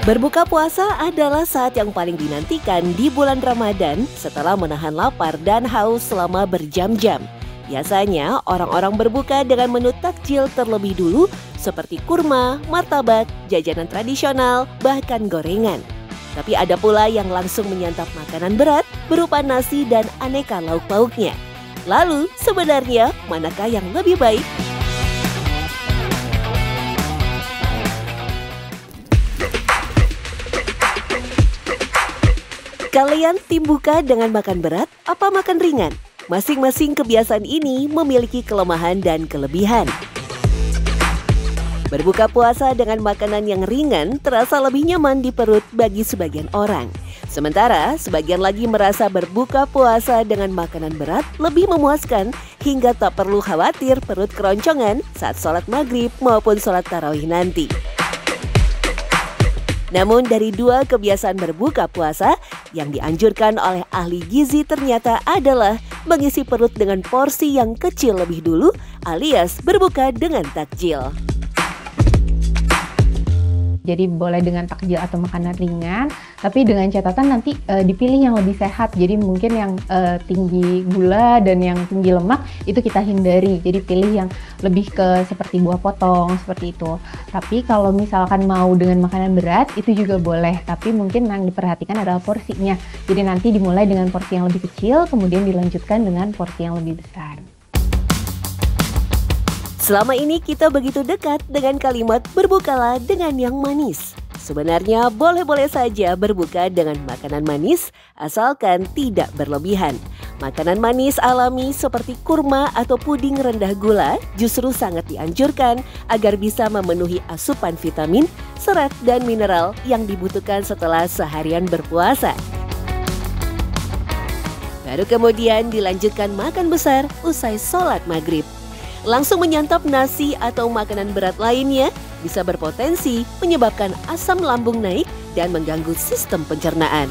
Berbuka puasa adalah saat yang paling dinantikan di bulan Ramadan setelah menahan lapar dan haus selama berjam-jam. Biasanya orang-orang berbuka dengan menu takjil terlebih dulu seperti kurma, martabak, jajanan tradisional, bahkan gorengan. Tapi ada pula yang langsung menyantap makanan berat berupa nasi dan aneka lauk-lauknya. Lalu sebenarnya manakah yang lebih baik? Kalian tim buka dengan makan berat apa makan ringan? Masing-masing kebiasaan ini memiliki kelemahan dan kelebihan. Berbuka puasa dengan makanan yang ringan terasa lebih nyaman di perut bagi sebagian orang. Sementara sebagian lagi merasa berbuka puasa dengan makanan berat lebih memuaskan hingga tak perlu khawatir perut keroncongan saat sholat maghrib maupun sholat tarawih nanti. Namun dari dua kebiasaan berbuka puasa, yang dianjurkan oleh ahli gizi ternyata adalah mengisi perut dengan porsi yang kecil lebih dulu alias berbuka dengan takjil. Jadi boleh dengan takjil atau makanan ringan, tapi dengan catatan nanti dipilih yang lebih sehat. Jadi mungkin yang tinggi gula dan yang tinggi lemak itu kita hindari. Jadi pilih yang lebih ke seperti buah potong, seperti itu. Tapi kalau misalkan mau dengan makanan berat, itu juga boleh. Tapi mungkin yang diperhatikan adalah porsinya. Jadi nanti dimulai dengan porsi yang lebih kecil, kemudian dilanjutkan dengan porsi yang lebih besar. Selama ini kita begitu dekat dengan kalimat berbukalah dengan yang manis. Sebenarnya boleh-boleh saja berbuka dengan makanan manis asalkan tidak berlebihan. Makanan manis alami seperti kurma atau puding rendah gula justru sangat dianjurkan agar bisa memenuhi asupan vitamin, serat, dan mineral yang dibutuhkan setelah seharian berpuasa. Baru kemudian dilanjutkan makan besar usai sholat maghrib. Langsung menyantap nasi atau makanan berat lainnya bisa berpotensi menyebabkan asam lambung naik dan mengganggu sistem pencernaan.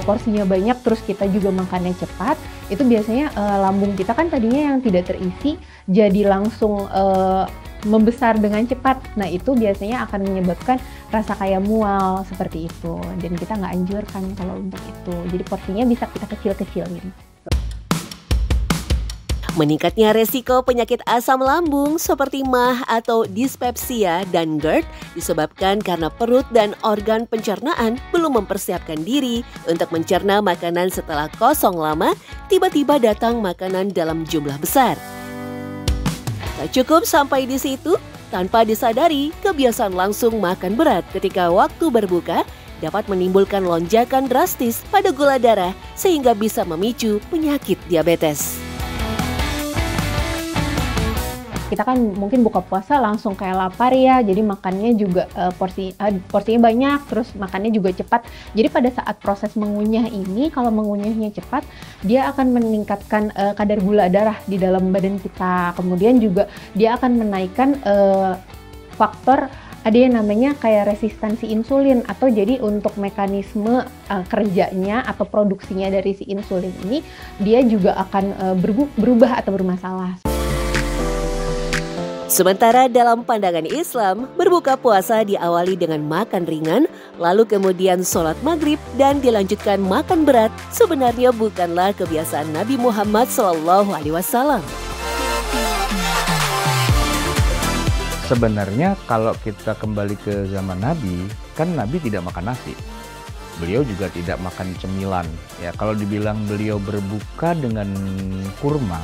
Porsinya banyak terus kita juga makannya cepat, itu biasanya lambung kita kan tadinya yang tidak terisi jadi langsung membesar dengan cepat. Nah itu biasanya akan menyebabkan rasa kayak mual seperti itu, dan kita nggak anjurkan kalau untuk itu. Jadi porsinya bisa kita kecil-kecilin. Meningkatnya resiko penyakit asam lambung seperti MAH atau dispepsia dan GERD disebabkan karena perut dan organ pencernaan belum mempersiapkan diri untuk mencerna makanan setelah kosong lama, tiba-tiba datang makanan dalam jumlah besar. Tak cukup sampai di situ, tanpa disadari kebiasaan langsung makan berat ketika waktu berbuka dapat menimbulkan lonjakan drastis pada gula darah sehingga bisa memicu penyakit diabetes. Kita kan mungkin buka puasa langsung kayak lapar ya, jadi makannya juga porsinya banyak, terus makannya juga cepat. Jadi pada saat proses mengunyah ini, kalau mengunyahnya cepat, dia akan meningkatkan kadar gula darah di dalam badan kita. Kemudian juga dia akan menaikkan faktor ada yang namanya kayak resistansi insulin, atau jadi untuk mekanisme kerjanya atau produksinya dari si insulin ini, dia juga akan berubah atau bermasalah. Sementara dalam pandangan Islam, berbuka puasa diawali dengan makan ringan, lalu kemudian sholat maghrib dan dilanjutkan makan berat sebenarnya bukanlah kebiasaan Nabi Muhammad SAW. Sebenarnya kalau kita kembali ke zaman Nabi, kan Nabi tidak makan nasi. Beliau juga tidak makan cemilan. Ya, kalau dibilang beliau berbuka dengan kurma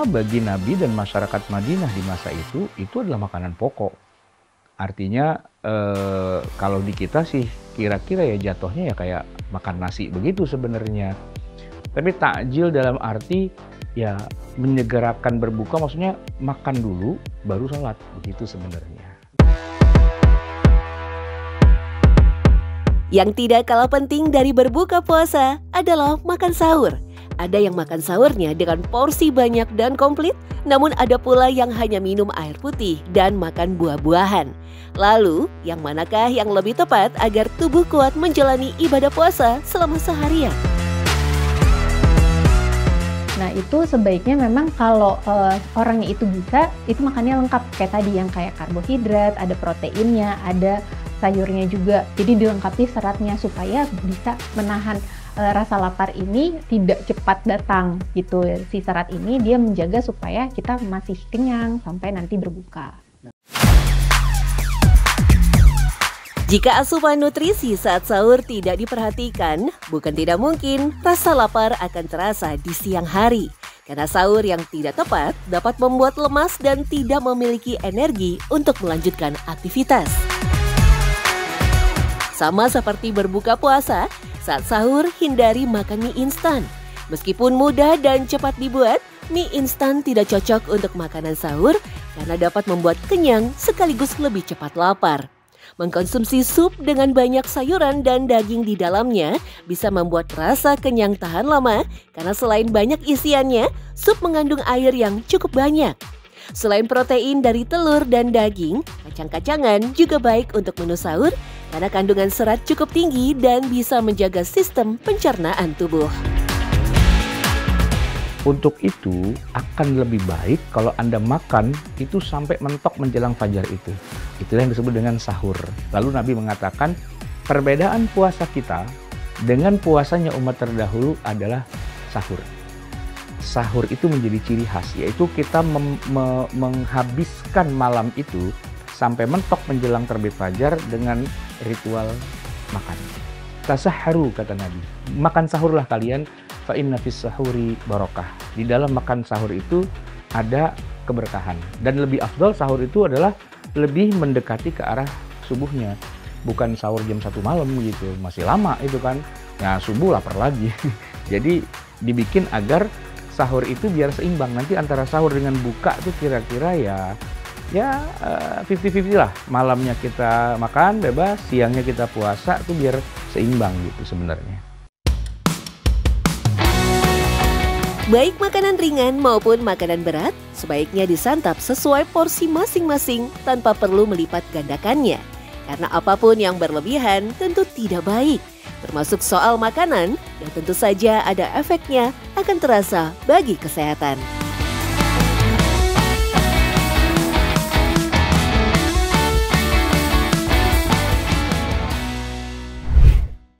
bagi Nabi dan masyarakat Madinah di masa itu adalah makanan pokok. Artinya kalau di kita sih kira-kira ya jatuhnya ya kayak makan nasi begitu sebenarnya. Tapi takjil dalam arti ya menyegerakan berbuka, maksudnya makan dulu baru sholat, begitu sebenarnya. Yang tidak kalah penting dari berbuka puasa adalah makan sahur. Ada yang makan sahurnya dengan porsi banyak dan komplit, namun ada pula yang hanya minum air putih dan makan buah-buahan. Lalu, yang manakah yang lebih tepat agar tubuh kuat menjalani ibadah puasa selama seharian? Nah itu sebaiknya memang kalau orangnya itu bisa, itu makannya lengkap kayak tadi yang kayak karbohidrat, ada proteinnya, ada sayurnya juga. Jadi dilengkapi seratnya supaya bisa menahan rasa lapar ini tidak cepat datang gitu. Si serat ini dia menjaga supaya kita masih kenyang sampai nanti berbuka. Jika asupan nutrisi saat sahur tidak diperhatikan, bukan tidak mungkin rasa lapar akan terasa di siang hari. Karena sahur yang tidak tepat dapat membuat lemas dan tidak memiliki energi untuk melanjutkan aktivitas. Sama seperti berbuka puasa, saat sahur hindari makan mie instan. Meskipun mudah dan cepat dibuat, mie instan tidak cocok untuk makanan sahur karena dapat membuat kenyang sekaligus lebih cepat lapar. Mengkonsumsi sup dengan banyak sayuran dan daging di dalamnya bisa membuat rasa kenyang tahan lama karena selain banyak isiannya, sup mengandung air yang cukup banyak. Selain protein dari telur dan daging, kacang-kacangan juga baik untuk menu sahur karena kandungan serat cukup tinggi dan bisa menjaga sistem pencernaan tubuh. Untuk itu akan lebih baik kalau Anda makan itu sampai mentok menjelang fajar itu. Itulah yang disebut dengan sahur. Lalu Nabi mengatakan perbedaan puasa kita dengan puasanya umat terdahulu adalah sahur. Sahur itu menjadi ciri khas, yaitu kita menghabiskan malam itu sampai mentok menjelang terbit fajar dengan ritual makan. Tasahharu kata Nabi, makan sahurlah kalian, fa inna fis sahuri barokah. Di dalam makan sahur itu ada keberkahan. Dan lebih afdal sahur itu adalah lebih mendekati ke arah subuhnya. Bukan sahur jam 1 malam gitu, masih lama itu kan. Nah subuh lapar lagi. Jadi dibikin agar sahur itu biar seimbang. Nanti antara sahur dengan buka itu kira-kira ya 50-50 lah. Malamnya kita makan bebas, siangnya kita puasa itu biar seimbang gitu sebenarnya. Baik makanan ringan maupun makanan berat, sebaiknya disantap sesuai porsi masing-masing tanpa perlu melipat gandakannya. Karena apapun yang berlebihan tentu tidak baik, termasuk soal makanan yang tentu saja ada efeknya akan terasa bagi kesehatan.